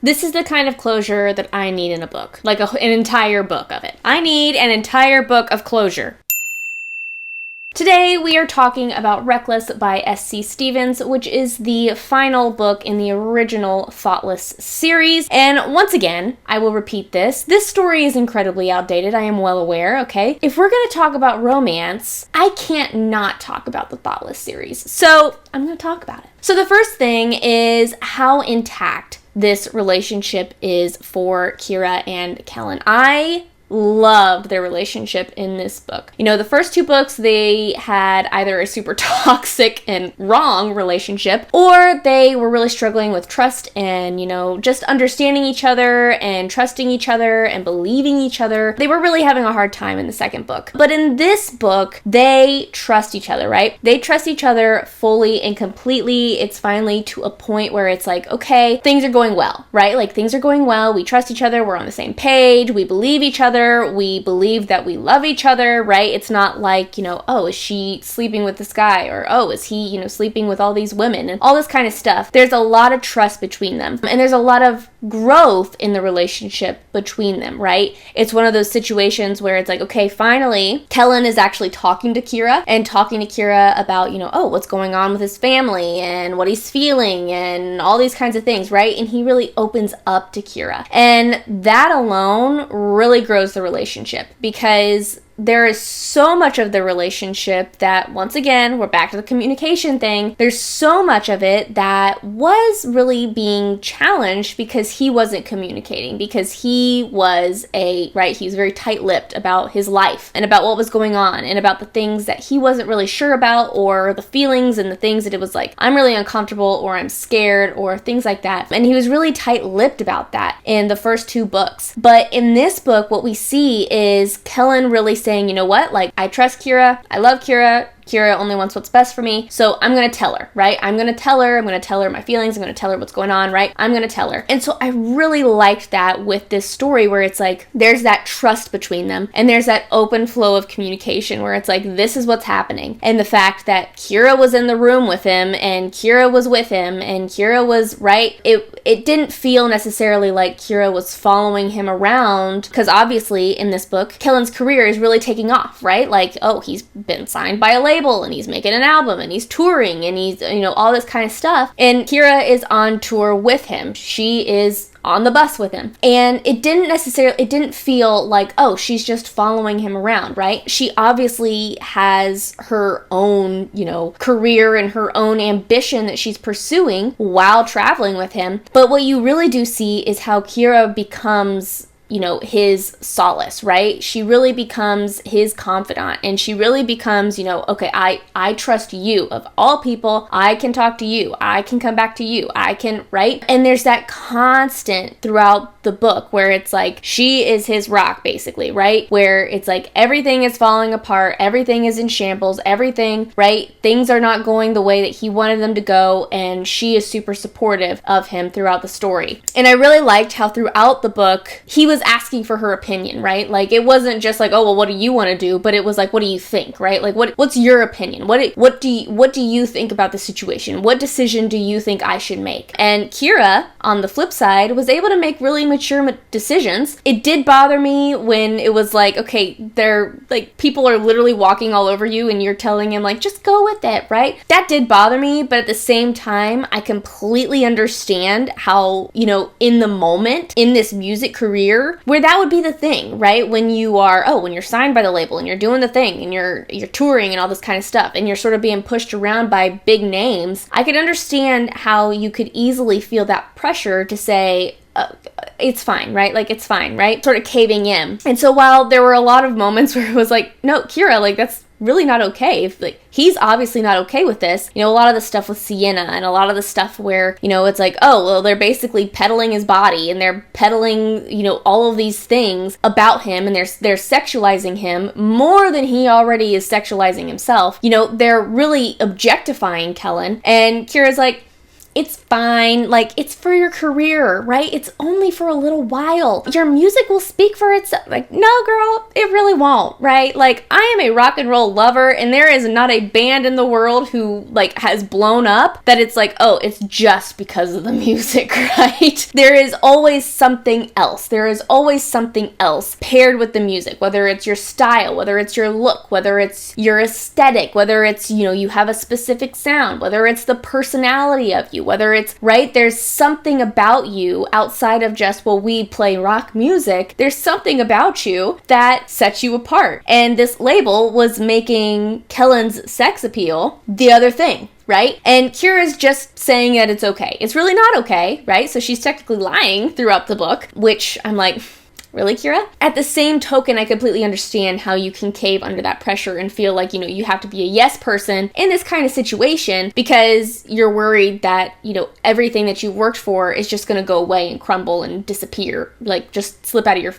This is the kind of closure that I need in a book, like an entire book of it. I need an entire book of closure. Today, we are talking about Reckless by S.C. Stevens, which is the final book in the original Thoughtless series. And once again, I will repeat this. This story is incredibly outdated, I am well aware, okay? If we're going to talk about romance, I can't not talk about the Thoughtless series. So, I'm going to talk about it. So the first thing is how intact this relationship is for Kira and Kellen. I loved their relationship in this book. You know, the first two books, they had either a super toxic and wrong relationship, or they were really struggling with trust and, you know, just understanding each other and trusting each other and believing each other. They were really having a hard time in the second book. But in this book, they trust each other, right? They trust each other fully and completely. It's finally to a point where it's like, okay, things are going well, right? Like, things are going well. We trust each other. We're on the same page. We believe each other. We believe that we love each other, right? It's not like, you know, oh, is she sleeping with this guy? Or, oh, is he, you know, sleeping with all these women? And all this kind of stuff. There's a lot of trust between them. And there's a lot of growth in the relationship between them, right? It's one of those situations where it's like, okay, finally, Kellen is actually talking to Kira about, you know, oh, what's going on with his family and what he's feeling and all these kinds of things, right? And he really opens up to Kira. And that alone really grows the relationship, because there is so much of the relationship that, once again, we're back to the communication thing. There's so much of it that was really being challenged because he wasn't communicating, because he was he's very tight-lipped about his life and about what was going on and about the things that he wasn't really sure about, or the feelings and the things that it was like, I'm really uncomfortable or I'm scared or things like that. And he was really tight-lipped about that in the first two books. But in this book, what we see is Kellen really saying, you know what, like, I trust Kira, I love Kira, Kira only wants what's best for me, so I'm gonna tell her, right? I'm gonna tell her my feelings, I'm gonna tell her what's going on, right? I'm gonna tell her. And so I really liked that with this story, where it's like, there's that trust between them, and there's that open flow of communication where it's like, this is what's happening. And the fact that Kira was in the room with him, and Kira was with him, and Kira was, right? It didn't feel necessarily like Kira was following him around, because obviously in this book, Kellen's career is really taking off, right? Like, oh, he's been signed by a label, and he's making an album, and he's touring, and he's, you know, all this kind of stuff. And Kira is on tour with him. She is on the bus with him. And it didn't feel like, oh, she's just following him around, right? She obviously has her own, you know, career and her own ambition that she's pursuing while traveling with him. But what you really do see is how Kira becomes, you know, his solace, right? She really becomes his confidant, and she really becomes, you know, okay, I trust you. Of all people, I can talk to you. I can come back to you. I can, right? And there's that constant throughout the book where it's like, she is his rock, basically, right? Where it's like, everything is falling apart. Everything is in shambles. Everything, right? Things are not going the way that he wanted them to go, and she is super supportive of him throughout the story. And I really liked how throughout the book, he was asking for her opinion, right? Like, it wasn't just like, oh, well, what do you want to do? But it was like, what do you think, right? Like, what's your opinion? What do you think about the situation? What decision do you think I should make? And Kira, on the flip side, was able to make really mature decisions. It did bother me when it was like, okay, they're like, people are literally walking all over you, and you're telling him like, just go with it, right? That did bother me, but at the same time, I completely understand how, you know, in the moment, in this music career, where that would be the thing, right? When you're signed by the label, and you're doing the thing, and you're touring and all this kind of stuff, and you're sort of being pushed around by big names, I could understand how you could easily feel that pressure to say, it's fine, right? Like, it's fine, right? Sort of caving in. And so while there were a lot of moments where it was like, no, Kira, like, that's really not okay. If, like, he's obviously not okay with this. You know, a lot of the stuff with Sienna, and a lot of the stuff where, you know, it's like, oh, well, they're basically peddling his body, and they're peddling, you know, all of these things about him, and they're sexualizing him more than he already is sexualizing himself. You know, they're really objectifying Kellen, and Kira's like, it's fine. Like, it's for your career, right? It's only for a little while. Your music will speak for itself. Like, no, girl, it really won't, right? Like, I am a rock and roll lover, and there is not a band in the world who, like, has blown up that it's like, oh, it's just because of the music, right? There is always something else. There is always something else paired with the music, whether it's your style, whether it's your look, whether it's your aesthetic, whether it's, you know, you have a specific sound, whether it's the personality of you, whether it's, right, there's something about you outside of just, well, we play rock music. There's something about you that sets you apart. And this label was making Kellen's sex appeal the other thing, right? And Kira's just saying that it's okay. It's really not okay, right? So she's technically lying throughout the book, which I'm like, really, Kira? At the same token, I completely understand how you can cave under that pressure and feel like, you know, you have to be a yes person in this kind of situation because you're worried that, you know, everything that you worked for is just going to go away and crumble and disappear, like just slip out of your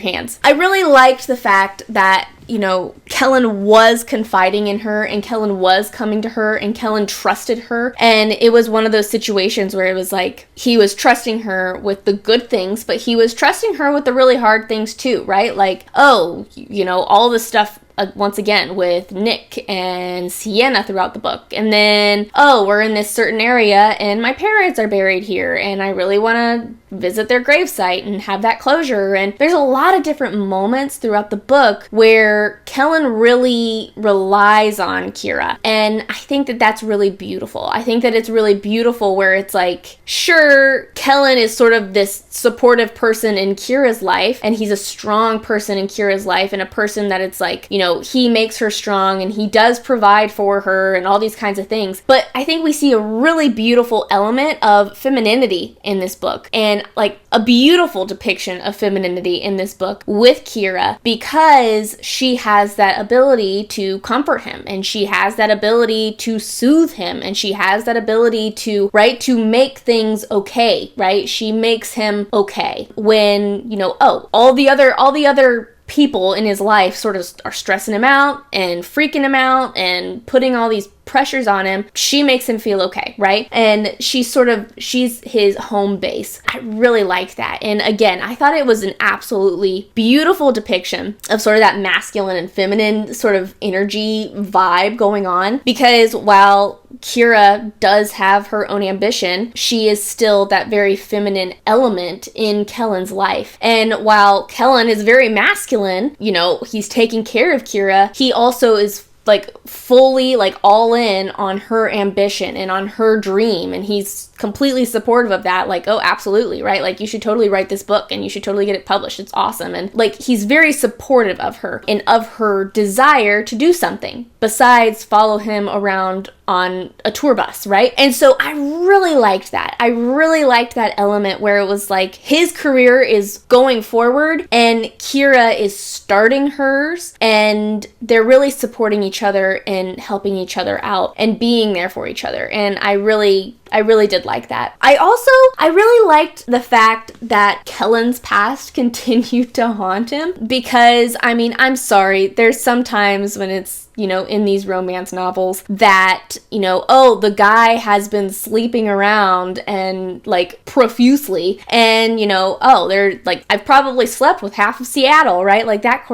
hands. I really liked the fact that, you know, Kellen was confiding in her and Kellen was coming to her and Kellen trusted her. And it was one of those situations where it was like he was trusting her with the good things, but he was trusting her with the really hard things too, right? Like, oh, you know, all this stuff once again with Nick and Sienna throughout the book. And then, oh, we're in this certain area and my parents are buried here and I really want to visit their gravesite and have that closure. And there's a lot of different moments throughout the book where Kellen really relies on Kira. And I think that that's really beautiful. I think that it's really beautiful where it's like, sure, Kellen is sort of this supportive person in Kira's life and he's a strong person in Kira's life and a person that it's like, you know, he makes her strong and he does provide for her and all these kinds of things. But I think we see a really beautiful element of femininity in this book and like a beautiful depiction of femininity in this book with Kira because she has that ability to comfort him and she has that ability to soothe him and she has that ability to, right, to make things okay, right? She makes him okay when, you know, oh, all the other people in his life sort of are stressing him out and freaking him out and putting all these pressures on him. She makes him feel okay, right? And she's his home base. I really liked that. And again, I thought it was an absolutely beautiful depiction of sort of that masculine and feminine sort of energy vibe going on because while Kira does have her own ambition, she is still that very feminine element in Kellen's life. And while Kellen is very masculine, you know, he's taking care of Kira, he also is like fully like all in on her ambition and on her dream and he's completely supportive of that, like, oh, absolutely, right? Like, you should totally write this book and you should totally get it published. It's awesome. And like, he's very supportive of her and of her desire to do something besides follow him around on a tour bus, right? And so I really liked that. I really liked that element where it was like his career is going forward and Kira is starting hers and they're really supporting each other and helping each other out and being there for each other. And I really did like that. I really liked the fact that Kellen's past continued to haunt him because, I mean, I'm sorry, there's sometimes when it's, you know, in these romance novels that, you know, oh, the guy has been sleeping around and like profusely and, you know, oh, they're like, I've probably slept with half of Seattle, right? Like that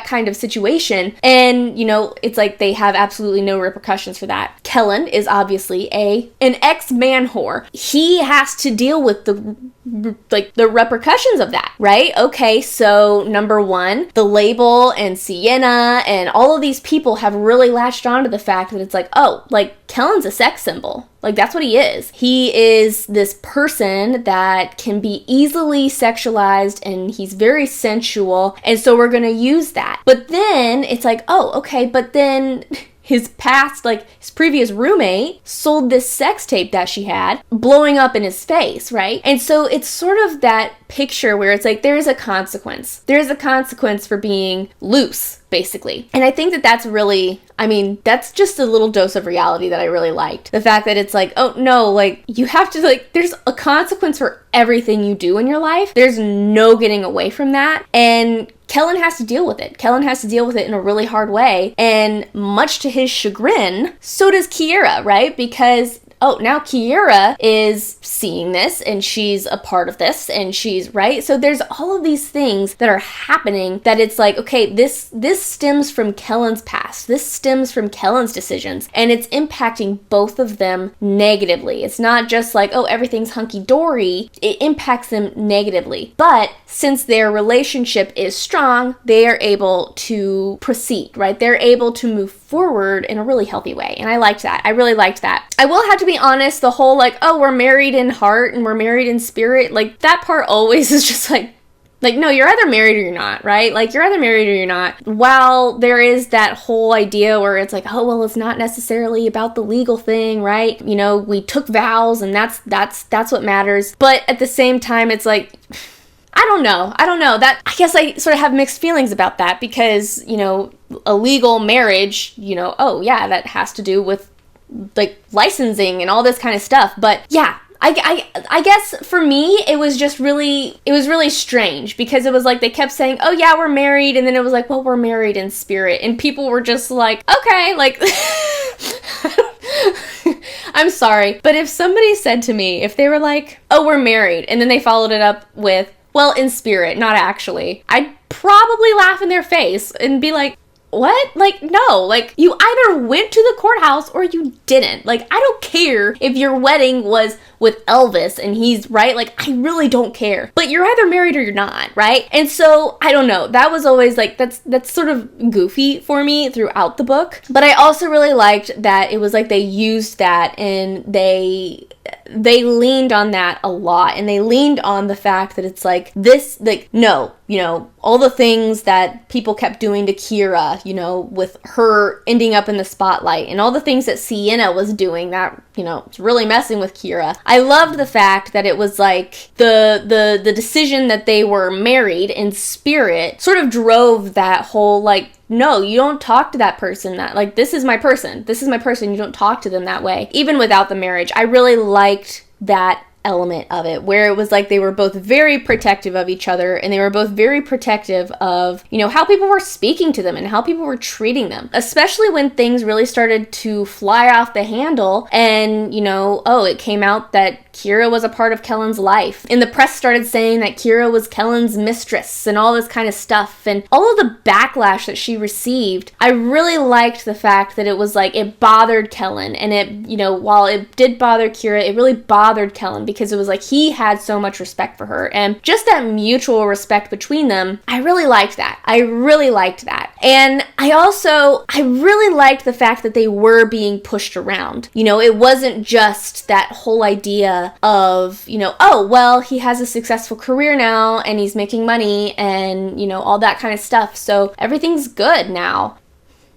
kind of situation. And, you know, it's like they have absolutely no repercussions for that. Kellen is obviously an ex-man whore. He has to deal with the repercussions of that, right? Okay, so number one, the label and Sienna and all of these people have really latched on to the fact that it's like, oh, like Kellen's a sex symbol. Like, that's what he is. He is this person that can be easily sexualized and he's very sensual. And so we're going to use that. But then it's like, oh, okay, but then his past, like his previous roommate sold this sex tape that she had blowing up in his face, right? And so it's sort of that picture where it's like, there's a consequence. There's a consequence for being loose, basically. And I think that that's really, I mean, that's just a little dose of reality that I really liked. The fact that it's like, oh no, like you have to like, there's a consequence for everything you do in your life. There's no getting away from that. And Kellen has to deal with it. Kellen has to deal with it in a really hard way. And much to his chagrin, so does Kira, right? Because oh, now Kiera is seeing this and she's a part of this and she's right. So there's all of these things that are happening that it's like, okay, this stems from Kellen's past. This stems from Kellen's decisions, and it's impacting both of them negatively. It's not just like, oh, everything's hunky-dory. It impacts them negatively. But since their relationship is strong, they are able to proceed, right? They're able to move forward in a really healthy way. And I liked that. I really liked that. I will have to be honest, the whole like, oh, we're married in heart and we're married in spirit, like that part always is just like, no, you're either married or you're not, right? Like, you're either married or you're not. While there is that whole idea where it's like, oh, well, it's not necessarily about the legal thing, right? You know, we took vows and that's what matters. But at the same time, it's like, I don't know. That, I guess I sort of have mixed feelings about that because, you know, a legal marriage, you know, oh yeah, that has to do with like licensing and all this kind of stuff. But yeah, I guess for me, it was really strange because it was like they kept saying, oh yeah, we're married. And then it was like, well, we're married in spirit. And people were just like, okay, like, I'm sorry. But if somebody said to me, if they were like, oh, we're married, and then they followed it up with, well, in spirit, not actually, I'd probably laugh in their face and be like, what? Like, no, like, you either went to the courthouse or you didn't. Like, I don't care if your wedding was with Elvis and he's right. Like, I really don't care. But you're either married or you're not, right? And so, I don't know. That was always like, that's sort of goofy for me throughout the book. But I also really liked that it was like they used that and they leaned on that a lot, and they leaned on the fact that it's like this, like, no, you know, all the things that people kept doing to Kira, you know, with her ending up in the spotlight, and all the things that Sienna was doing that, you know, it's really messing with Kira. I loved the fact that it was like the decision that they were married in spirit sort of drove that whole like, no, you don't talk to that person that, like, this is my person. This is my person. You don't talk to them that way. Even without the marriage. I really liked that element of it, where it was like they were both very protective of each other, and they were both very protective of, you know, how people were speaking to them and how people were treating them, especially when things really started to fly off the handle and, you know, oh, it came out that Kira was a part of Kellen's life, and the press started saying that Kira was Kellen's mistress and all this kind of stuff, and all of the backlash that she received. I really liked the fact that it was like it bothered Kellen, and it, you know, while it did bother Kira, it really bothered Kellen because it was like he had so much respect for her, and just that mutual respect between them. I really liked that. And I really liked the fact that they were being pushed around. You know, it wasn't just that whole idea of, you know, oh, well, he has a successful career now and he's making money and, you know, all that kind of stuff. So everything's good now.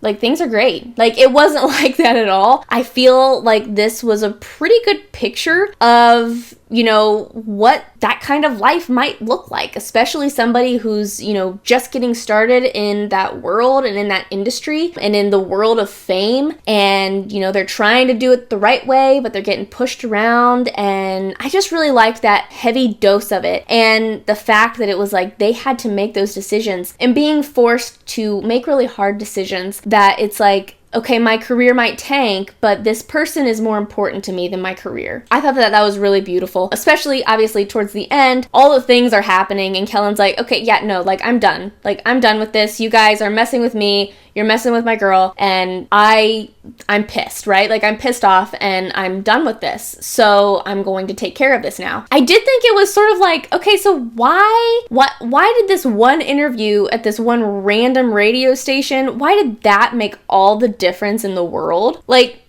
Like, things are great. Like, it wasn't like that at all. I feel like this was a pretty good picture of, you know, what that kind of life might look like, especially somebody who's, you know, just getting started in that world and in that industry and in the world of fame. And, you know, they're trying to do it the right way, but they're getting pushed around. And I just really liked that heavy dose of it. And the fact that it was like they had to make those decisions and being forced to make really hard decisions, that it's like, okay, my career might tank, but this person is more important to me than my career. I thought that was really beautiful, especially obviously towards the end. All the things are happening and Kellen's like, okay, yeah, no, like, I'm done. Like, I'm done with this. You guys are messing with me. You're messing with my girl, and I'm pissed, right? Like, I'm pissed off and I'm done with this. So I'm going to take care of this now. I did think it was sort of like, okay, so why did this one interview at this one random radio station, why did that make all the difference in the world? Like,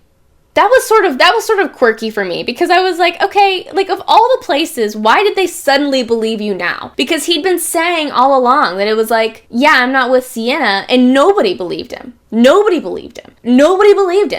that was sort of quirky for me, because I was like, okay, like, of all the places, why did they suddenly believe you now? Because he'd been saying all along that it was like, yeah, I'm not with Sienna, and nobody believed him. Nobody believed him,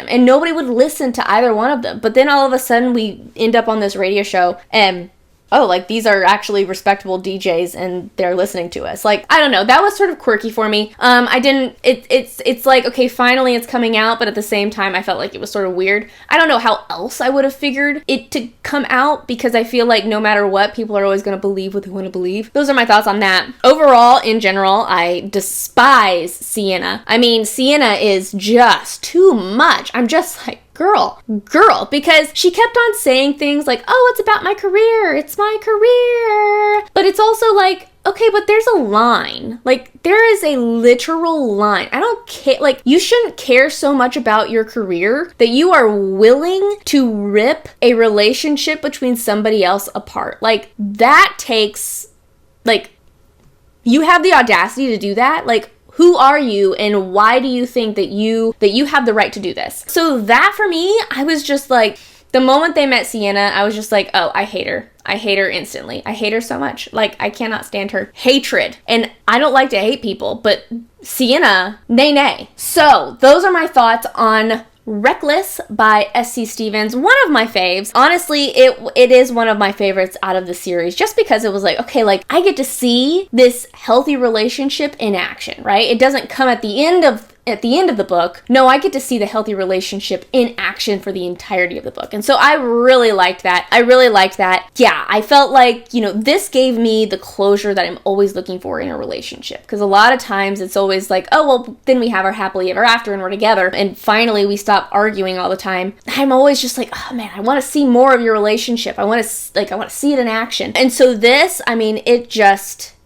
and nobody would listen to either one of them. But then all of a sudden we end up on this radio show and, oh, like, these are actually respectable DJs and they're listening to us. Like, I don't know. That was sort of quirky for me. It's like, okay, finally it's coming out, but at the same time, I felt like it was sort of weird. I don't know how else I would have figured it to come out, because I feel like no matter what, people are always going to believe what they want to believe. Those are my thoughts on that. Overall, in general, I despise Sienna. I mean, Sienna is just too much. I'm just like, girl, because she kept on saying things like, oh, it's about my career. It's my career. But it's also like, okay, but there's a line. Like, there is a literal line. I don't care. Like, you shouldn't care so much about your career that you are willing to rip a relationship between somebody else apart. Like, that takes, like, you have the audacity to do that? Like, who are you and why do you think that you have the right to do this? So that for me, I was just like, the moment they met Sienna, I was just like, oh, I hate her. I hate her instantly. I hate her so much. Like, I cannot stand her. Hatred. And I don't like to hate people, but Sienna, nay. So those are my thoughts on Reckless by S.C. Stevens, one of my faves. Honestly, it is one of my favorites out of the series, just because it was like, okay, like, I get to see this healthy relationship in action, right? It doesn't come at the end of the book. No, I get to see the healthy relationship in action for the entirety of the book. And so I really liked that. Yeah, I felt like, this gave me the closure that I'm always looking for in a relationship. Because a lot of times it's always like, oh, well, then we have our happily ever after and we're together. And finally we stop arguing all the time. I'm always just like, oh man, I want to see more of your relationship. I want to see it in action. And so this,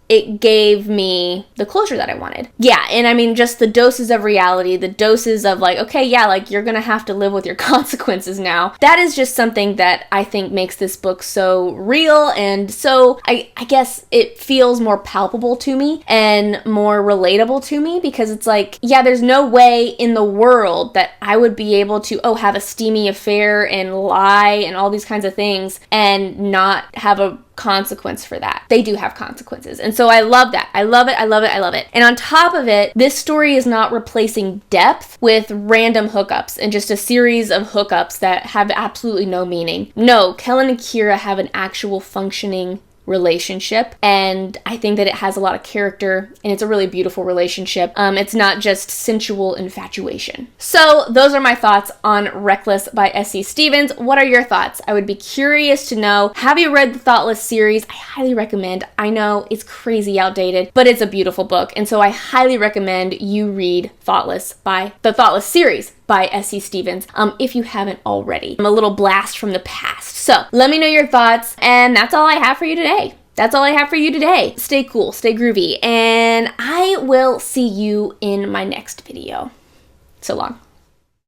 it gave me the closure that I wanted. Yeah, and just the doses of reality, the doses of like, okay, yeah, like you're gonna have to live with your consequences now. That is just something that I think makes this book so real, and so I guess it feels more palpable to me and more relatable to me, because it's like, yeah, there's no way in the world that I would be able to, have a steamy affair and lie and all these kinds of things and not have a consequence for that. They do have consequences. And so I love that. I love it. And on top of it, this story is not replacing depth with random hookups and just a series of hookups that have absolutely no meaning. No, Kellen and Kira have an actual functioning relationship, and I think that it has a lot of character, and it's a really beautiful relationship. It's not just sensual infatuation. So those are my thoughts on Reckless by S.C. Stevens. What are your thoughts? I would be curious to know. Have you read the Thoughtless series? I highly recommend. I know it's crazy outdated, but it's a beautiful book, and so I highly recommend you read the Thoughtless series by S.C. Stevens, if you haven't already. I'm a little blast from the past. So let me know your thoughts, and that's all I have for you today. Stay cool, stay groovy, and I will see you in my next video. So long.